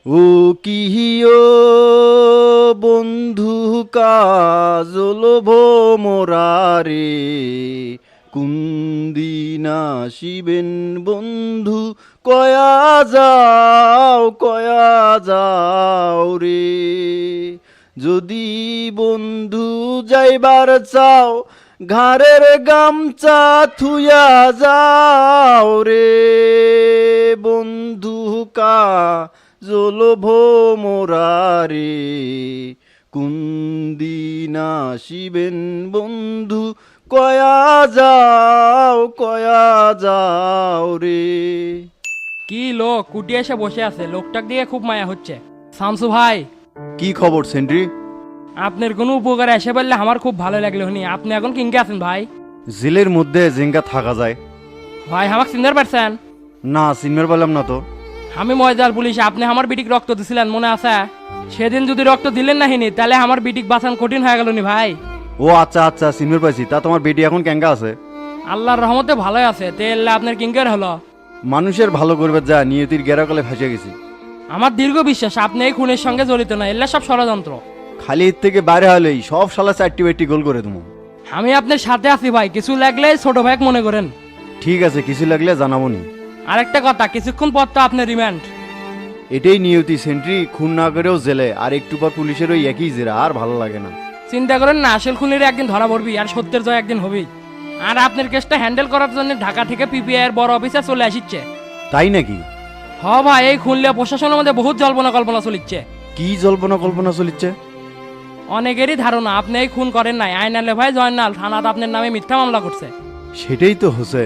ও কিহিও বন্ধু কাজল ভোমরারে কুন্দিনা শিবেন বন্ধু কয়া যাও রে। যদি বন্ধু যাইবার চাও ঘাড়ের গামছা থুয়া যাও রে। বন্ধু কাজল ভোমরারে কুন্দিনা শিবেন বন্ধু কয়া যাও রে। কি লোক কুটি এসে বসে আছে, লোকটাক দিয়ে খুব মায়া হচ্ছে। শামসু ভাই, কি খবর সেন্ট্রি? আপনার কোনো উপকারে এসে বললে আমার খুব ভালো লাগলো হনি। আপনি এখন কিংকে আছেন ভাই? জেলের মধ্যে জিঙ্গা থাকা যায়। ভাই আমাকে চিনতে পারছেন? না, চিনবার পারলাম না তো। আমি ময়দার পুলিশ, আপনি আমার বিটিক রক্ত দিছিলেন মনে আছে? সেদিন যদি রক্ত দিলেন না হিনি তাহলে আমার বিটিক বাঁচান কঠিন হয়ে গেল নি ভাই। ও আচ্ছা আচ্ছা, চিনবার পাইছি। তা তোমার বেটি এখন কেঙ্গা আছে? আল্লাহর রহমতে ভালোই আছে। তেল আপনার কিংকের হলো? মানুষের ভালো করবে যা নিয়তির গেরাকলে ফেসে গেছি। আমার দীর্ঘ বিশ্বাস আপনি এই খুনের সঙ্গে জড়িত না, এল্লা সব ষড়যন্ত্র। খালি এর থেকে বাইরে হলেই সব শালা চারটি বেটি গোল করে তুমি। আমি আপনার সাথে আছি ভাই, কিছু লাগলে ছোট ভাই মনে করেন। ঠিক আছে, কিছু লাগলে জানাবো নি। আরেকটা কথা, কিছুক্ষণ পর তো আপনার রিমান্ড। এটাই নিয়তি সেন্ট্রি, খুন না করেও জেলে, আর একটু পর পুলিশের ওই একই জেরা, আর ভালো লাগে না। চিন্তা করেন না, আসল খুনির একদিন ধরা পড়বি আর সত্যের জয় একদিন হবি। আর আপনার কেসটা হ্যান্ডেল করার জন্য ঢাকা থেকে পিপিআই এর বড় অফিসার চলে আসিচ্ছে। তাই নাকি? হ ভাই, এই খুনলে প্রশাসনের মধ্যে বহুত জল্পনা কল্পনা চলিচ্ছে। কি জল্পনা কল্পনা চলিচ্ছে? অনেকেরই ধারণা আপনি এই খুন করেন নাই। আইনালে ভাই জয়নাল থানাতে আপনার নামে মিথ্যা মামলা করছে। সেটাই তো হচ্ছে।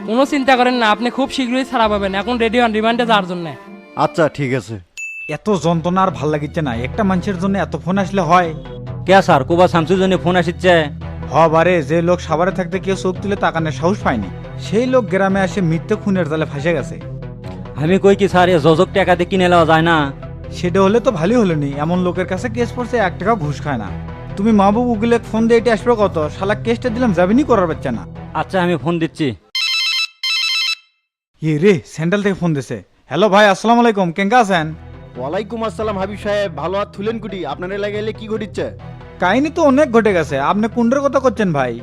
কোনো চিন্তা করেন না, আপনি খুব শীঘ্রই ছাড়া পাবেন। এখন রেডি হন রিমান্ডে যাওয়ার জন্য। আচ্ছা ঠিক আছে। এত যন্ত্রণা আর ভাল লাগিচ্ছে না। একটা মানুষের জন্য এত ফোন আসলে হয়? কে স্যার, কোবা শামসুর জন্য ফোন আসিচ্ছে? বারে যে লোক সাভারে থাকতে কেউ চোখ তুলে তাকানোর সাহস পায়নি, সেই লোক গ্রামে এসে মিথ্যে খুনের জালে ফাঁসে গেছে। আমি কই কি স্যার, এ যজক টাকা দিয়ে কিনে নেওয়া যায় না? সেটা হলে তো ভালোই হলো নি। এমন লোকের কাছে কেস পড়ছে 1 টাকা ঘুষ খায় না। তুমি মাহবুব উকিলে ফোন দিয়ে এটা আসবে কত, শালা কেসটা দিলাম যাবিনি করার বাচ্চা না। আচ্ছা আমি ফোন দিচ্ছি। ইয়ে রে, সেন্ট্রাল থেকে ফোন দিছে। হ্যালো ভাই, আসসালামু আলাইকুম, কেঙ্কা আছেন? ওয়ালাইকুম আসসালাম হাবিব সাহেব, ভালো আর থুলেন কুটি। আপনার এলাকায় কি ঘটিচ্ছে? কাহিনী তো অনেক ঘটে গেছে। আপনি কুন্ডের কথা করছেন ভাই?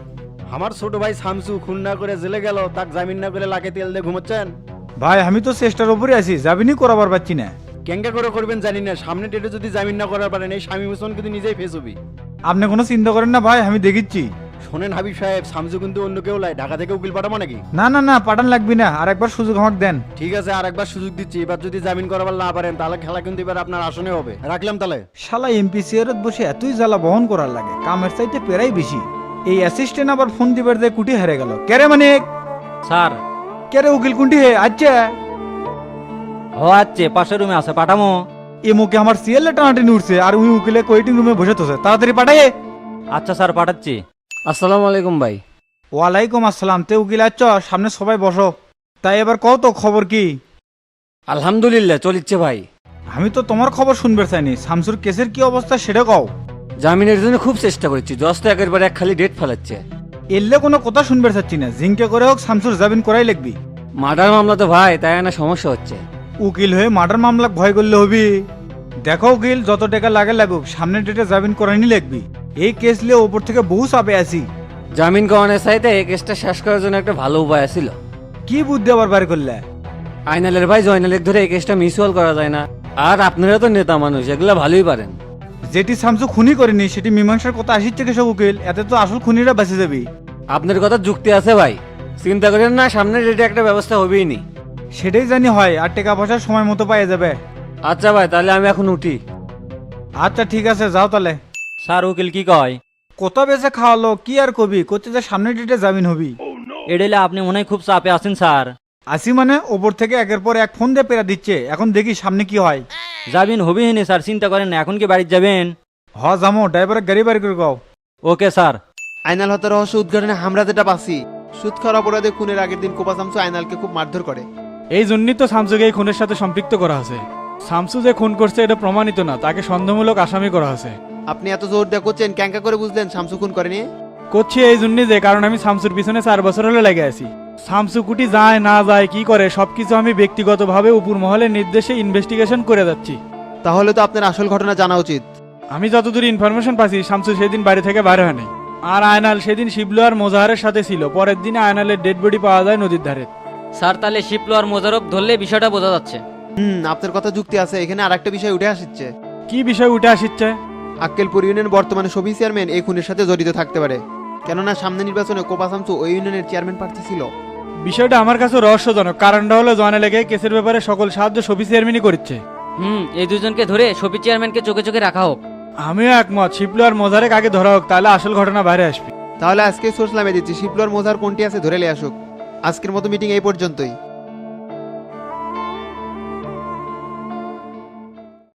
আমার ছোট ভাই শামসু খুন না করে জেলে গেল, তাক জামিন না করে লাকে তেল দিয়ে ঘুমাচ্ছেন। ভাই আমি তো চেষ্টার উপরে আছি, যাবিনি করাবার পাচ্ছি না। কেঙ্গা করে করবেন জানি না, সামনে ডেটে যদি জামিন না করার পারেন এই স্বামী মোচন কিন্তু নিজেই ফেস হবি। আপনি কোনো চিন্তা করেন না ভাই, আমি দেখিচ্ছি। শোনেন হাবিব সাহেব, শামসু কিন্তু অন্য কেউ লাই, ঢাকা থেকে উকিল পাঠাবো নাকি? না না না, পাঠান লাগবি না, আর একবার সুযোগ আমাকে দেন। ঠিক আছে, আর একবার সুযোগ দিচ্ছি। এবার যদি জামিন করাবার না পারেন তাহলে খেলা কিন্তু এবার আপনার আসনে হবে। রাখলাম তাহলে। শালা এমপি চেয়ারত বসে এতই জ্বালা বহন করার লাগে, কামের চাইতে পেরাই বেশি। এই অ্যাসিস্ট্যান্ট আবার ফোন দিবার দিয়ে কুটি হারে গেল। কেরে মানে স্যার, কেরে উকিল কুন্টি হে আচ্ছা? ও আচ্ছা, পাশের রুমে আছে, পাঠামো? এ মুখে আমার সিএলএ টানাটানি উঠছে, আর উনি উকিলে ওয়েটিং রুমে বসে তোছে। তাড়াতাড়ি পাঠাই। আচ্ছা স্যার, পাঠাচ্ছি। আসসালামু আলাইকুম ভাই। ওয়ালাইকুম আসসালাম। তে উকিল আচ্ছ, সামনে সবাই বসো। তাই এবার কও তো খবর কি? আলহামদুলিল্লাহ চলিচ্ছে ভাই। আমি তো তোমার খবর শুনবে চাইনি। শামসুর কেসের কি অবস্থা সেটা কও। জামিনের জন্য খুব চেষ্টা করছি, জজ তো একের পর এক খালি ডেট ফেলাচ্ছে। এলে কোনো কথা শুনবে চাচ্ছি না। জিঙ্কে করে হোক শামসুর জামিন করাই লাগবি। মার্ডার মামলা তো ভাই, তাই না সমস্যা হচ্ছে। উকিল হয়ে মার্ডার মামলা ভয় করলে হবি? দেখো উকিল, যত টাকা লাগে লাগুক, সামনের ডেটে জামিন করানি লাগবি। এই কেস লিয়ে ওপর থেকে বহু চাপে আছি। জামিন করানোর চাইতে এই কেসটা শেষ করার জন্য একটা ভালো উপায় ছিল। কি বুদ্ধি আবার বার করলে? আইনালের ভাই জয়নালের ধরে এই কেসটা মিসওয়াল করা যায় না। আর আপনারা তো নেতা মানুষ, এগুলো ভালোই পারেন। যেটি শামসু খুনি করেনি সেটি মীমাংসার কথা আসিচ্ছে কেসব উকিল। এতে তো আসল খুনিরা বেঁচে যাবি। আপনার কথা যুক্তি আছে ভাই, চিন্তা করেন না, সামনের ডেটে একটা ব্যবস্থা হবেই নি। সেটাই জানি হয়, আর টাকা পয়সা সময় মতো পাইয়ে যাবে। আচ্ছা ভাই, তাহলে আমি এখন উঠি। আচ্ছা ঠিক আছে, যাও তাহলে। স্যার, উকিল কি কয়? কোথা বেঁচে খাওয়ালো, কি আর কবি, করতে যে সামনের ডেটে জামিন হবি। এডেলে আপনি মনে হয় খুব চাপে আছেন স্যার। আসি মানে ওপর থেকে একের পর এক ফোন দিয়ে পেরা দিচ্ছে। এখন দেখি সামনে কি হয়। জামিন হবে নি স্যার, চিন্তা করেন না। এখন কি বাড়ি যাবেন? জামো, ড্রাইভারের গাড়ি বাড়ি করে গাও। Okay sir. আইনাল হত্যা রহস্য উদ্ঘাটনে আমরা যেটা পাচ্ছি, সুদ খাওয়ার অপরাধে খুনের আগের দিন কোপা শামসু আইনালকে খুব মারধর করে। এই জন্যই তো শামসুকে এই খুনের সাথে সম্পৃক্ত করা হয়েছে। শামসু যে খুন করছে এটা প্রমাণিত না, তাকে সন্দেহমূলক আসামি করা হয়েছে। আপনি এত জোর দিয়ে করছেন, ক্যাঙ্কা করে বুঝলেন শামসু খুন করেনি? করছি এই জন্যই যে কারণ আমি শামসুর পিছনে 4 বছর হলে লেগে আছি। শামসুকুটি যায় না যায় কি করে সবকিছু আমি ব্যক্তিগতভাবে উপর মহলের নির্দেশে ইনভেস্টিগেশন করে যাচ্ছি। তাহলে তো আপনার আসল ঘটনা জানা উচিত। আমি যতদূর ইনফরমেশন পাচ্ছি শামসু সেদিন বাড়ি থেকে বাইরে হয়নি। আর আয়নাল সেদিন শিবলু আর মোজাহারের সাথে ছিল। পরের দিনে আয়নালের ডেড বডি পাওয়া যায় নদীর ধারে। স্যার তাহলে শিপলো আর মোজারব ধরলে বিষয়টা বোঝা যাচ্ছে। আপনার কথা যুক্তি আছে। এখানে আরেকটা বিষয় উঠে আসছে। কি বিষয় উঠে আসছে? আক্কেলপুর ইউনিয়ন বর্তমানে সবই চেয়ারম্যান এই খুনের সাথে জড়িত থাকতে পারে, কেননা সামনে নির্বাচনে কোপা শামসু ওই ইউনিয়নের চেয়ারম্যান প্রার্থী ছিল। বিষয়টা আমার কাছে রহস্যজনক। কারণটা হলো জয়নাল লেগে কেসের ব্যাপারে সকল সাহায্য সবি চেয়ারম্যানই করছে। এই দুজনকে ধরে শফি চেয়ারম্যানকে চোখে চোখে রাখা হোক। আমিও একমত। শিবলু আর মোজারেক আগে ধরা হোক, তাহলে আসল ঘটনা বাইরে আসবে। তাহলে আজকে সোর্স নামে দিচ্ছি, শিপলোর মোজার কোনটি আছে ধরে লে আসুক। আজকের মতো মিটিং এই পর্যন্তই।